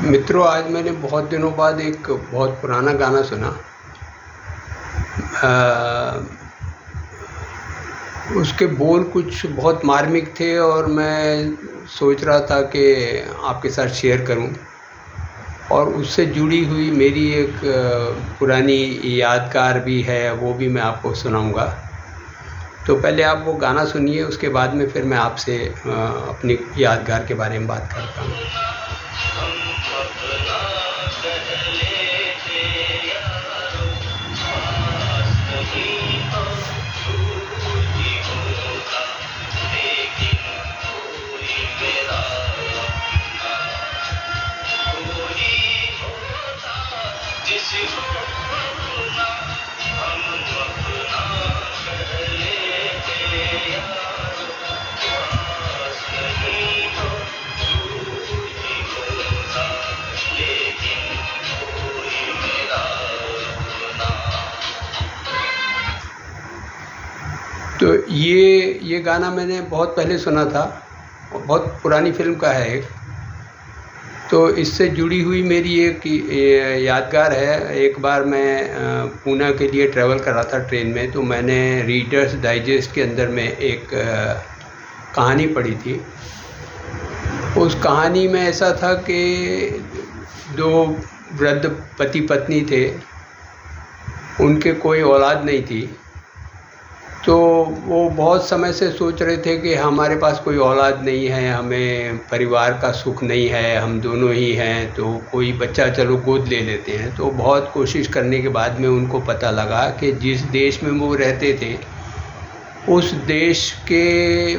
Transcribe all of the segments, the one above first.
मित्रों, आज मैंने बहुत दिनों बाद एक बहुत पुराना गाना सुना। उसके बोल कुछ बहुत मार्मिक थे और मैं सोच रहा था कि आपके साथ शेयर करूं, और उससे जुड़ी हुई मेरी एक पुरानी यादगार भी है, वो भी मैं आपको सुनाऊंगा। तो पहले आप वो गाना सुनिए, उसके बाद में फिर मैं आपसे अपनी यादगार के बारे में बात करता हूँ। तो ये गाना मैंने बहुत पहले सुना था, बहुत पुरानी फिल्म का है एक। तो इससे जुड़ी हुई मेरी एक यादगार है। एक बार मैं पूना के लिए ट्रैवल कर रहा था ट्रेन में, तो मैंने रीडर्स डाइजेस्ट के अंदर में एक कहानी पढ़ी थी। उस कहानी में ऐसा था कि दो वृद्ध पति पत्नी थे, उनके कोई औलाद नहीं थी। तो वो बहुत समय से सोच रहे थे कि हमारे पास कोई औलाद नहीं है, हमें परिवार का सुख नहीं है, हम दोनों ही हैं, तो कोई बच्चा चलो गोद ले लेते हैं। तो बहुत कोशिश करने के बाद में उनको पता लगा कि जिस देश में वो रहते थे, उस देश के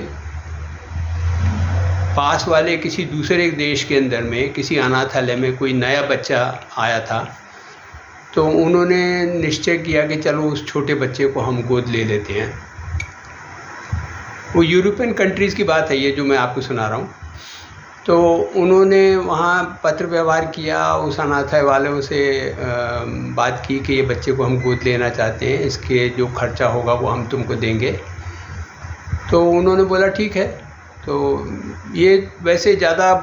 पास वाले किसी दूसरे देश के अंदर में किसी अनाथालय में कोई नया बच्चा आया था। तो उन्होंने निश्चय किया कि चलो उस छोटे बच्चे को हम गोद ले लेते हैं। वो यूरोपियन कंट्रीज़ की बात है ये जो मैं आपको सुना रहा हूँ। तो उन्होंने वहाँ पत्र व्यवहार किया, उस अनाथालय वालों से बात की कि ये बच्चे को हम गोद लेना चाहते हैं, इसके जो खर्चा होगा वो हम तुमको देंगे। तो उन्होंने बोला ठीक है। तो ये वैसे ज़्यादा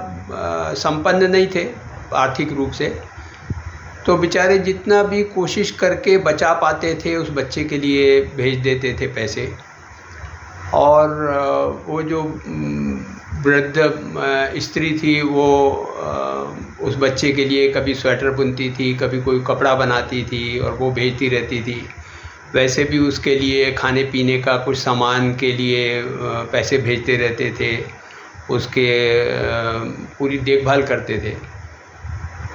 संपन्न नहीं थे आर्थिक रूप से, तो बेचारे जितना भी कोशिश करके बचा पाते थे उस बच्चे के लिए भेज देते थे पैसे। और वो जो वृद्ध स्त्री थी वो उस बच्चे के लिए कभी स्वेटर बुनती थी, कभी कोई कपड़ा बनाती थी और वो भेजती रहती थी। वैसे भी उसके लिए खाने पीने का कुछ सामान के लिए पैसे भेजते रहते थे, उसके पूरी देखभाल करते थे।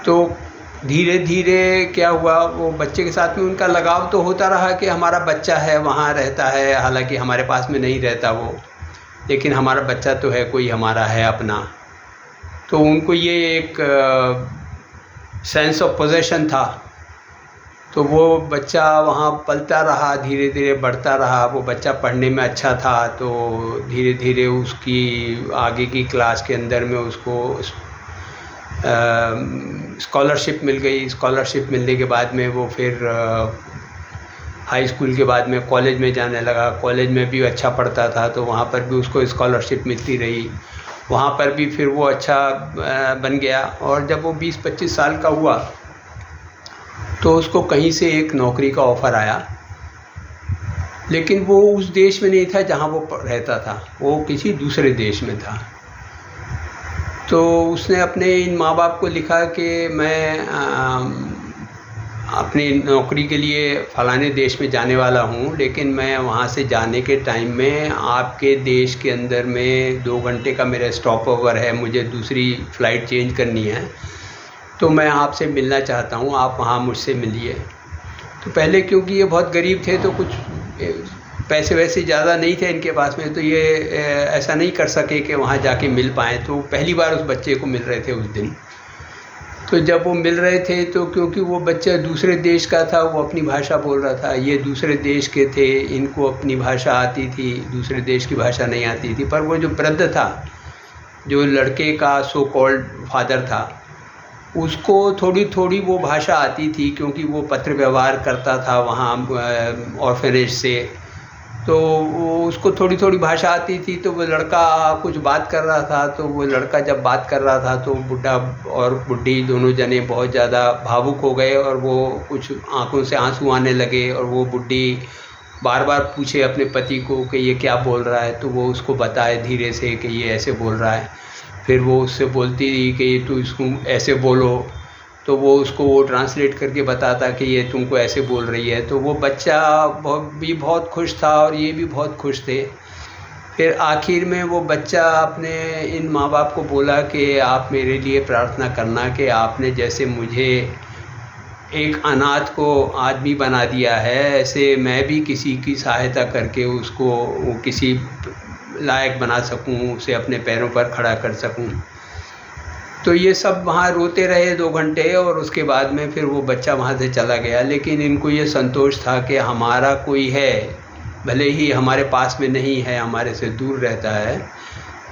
तो धीरे धीरे क्या हुआ, वो बच्चे के साथ में उनका लगाव तो होता रहा कि हमारा बच्चा है, वहाँ रहता है, हालांकि हमारे पास में नहीं रहता वो, लेकिन हमारा बच्चा तो है, कोई हमारा है अपना। तो उनको ये एक सेंस ऑफ पोजेशन था। तो वो बच्चा वहाँ पलता रहा, धीरे धीरे बढ़ता रहा। वो बच्चा पढ़ने में अच्छा था, तो धीरे धीरे उसकी आगे की क्लास के अंदर में उसको स्कॉलरशिप मिल गई। स्कॉलरशिप मिलने के बाद में वो फिर हाई स्कूल के बाद में कॉलेज में जाने लगा। कॉलेज में भी अच्छा पढ़ता था, तो वहाँ पर भी उसको स्कॉलरशिप मिलती रही। वहाँ पर भी फिर वो अच्छा बन गया। और जब वो 20-25 साल का हुआ तो उसको कहीं से एक नौकरी का ऑफ़र आया, लेकिन वो उस देश में नहीं था जहाँ वो रहता था, वो किसी दूसरे देश में था। तो उसने अपने इन माँ बाप को लिखा कि मैं अपनी नौकरी के लिए फ़लाने देश में जाने वाला हूँ, लेकिन मैं वहाँ से जाने के टाइम में आपके देश के अंदर में 2 घंटे का मेरा स्टॉप ओवर है, मुझे दूसरी फ़्लाइट चेंज करनी है, तो मैं आपसे मिलना चाहता हूँ, आप वहाँ मुझसे मिलिए। तो पहले क्योंकि ये बहुत गरीब थे, तो कुछ पैसे वैसे ज़्यादा नहीं थे इनके पास में, तो ये ऐसा नहीं कर सके कि वहाँ जाके मिल पाएँ। तो पहली बार उस बच्चे को मिल रहे थे उस दिन। तो जब वो मिल रहे थे, तो क्योंकि वो बच्चा दूसरे देश का था, वो अपनी भाषा बोल रहा था, ये दूसरे देश के थे, इनको अपनी भाषा आती थी, दूसरे देश की भाषा नहीं आती थी। पर वो जो वृद्ध था, जो लड़के का सो कॉल्ड फादर था, उसको थोड़ी थोड़ी वो भाषा आती थी, क्योंकि वो पत्र व्यवहार करता था वहाँ ऑर्फनेज से। तो वो उसको थोड़ी थोड़ी भाषा आती थी, तो वो लड़का कुछ बात कर रहा था, तो वो लड़का जब बात कर रहा था तो बुढ़ा और बुढ़ी दोनों जने बहुत ज़्यादा भावुक हो गए और वो कुछ आंखों से आंसू आने लगे। और वो बुढ़ी बार बार पूछे अपने पति को कि ये क्या बोल रहा है, तो वो उसको बताए धीरे से कि ये ऐसे बोल रहा है। फिर वो उससे बोलती रही कि ये तू इसको ऐसे बोलो, तो वो उसको वो ट्रांसलेट करके बताता कि ये तुमको ऐसे बोल रही है। तो वो बच्चा भी बहुत खुश था और ये भी बहुत खुश थे। फिर आखिर में वो बच्चा अपने इन माँ बाप को बोला कि आप मेरे लिए प्रार्थना करना कि आपने जैसे मुझे एक अनाथ को आदमी बना दिया है, ऐसे मैं भी किसी की सहायता करके उसको वो किसी लायक बना सकूं, उसे अपने पैरों पर खड़ा कर सकूं। तो ये सब वहाँ रोते रहे 2 घंटे और उसके बाद में फिर वो बच्चा वहाँ से चला गया। लेकिन इनको ये संतोष था कि हमारा कोई है, भले ही हमारे पास में नहीं है, हमारे से दूर रहता है,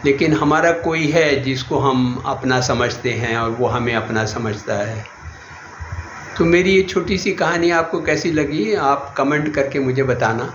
लेकिन हमारा कोई है जिसको हम अपना समझते हैं और वो हमें अपना समझता है। तो मेरी ये छोटी सी कहानी आपको कैसी लगी, आप कमेंट करके मुझे बताना।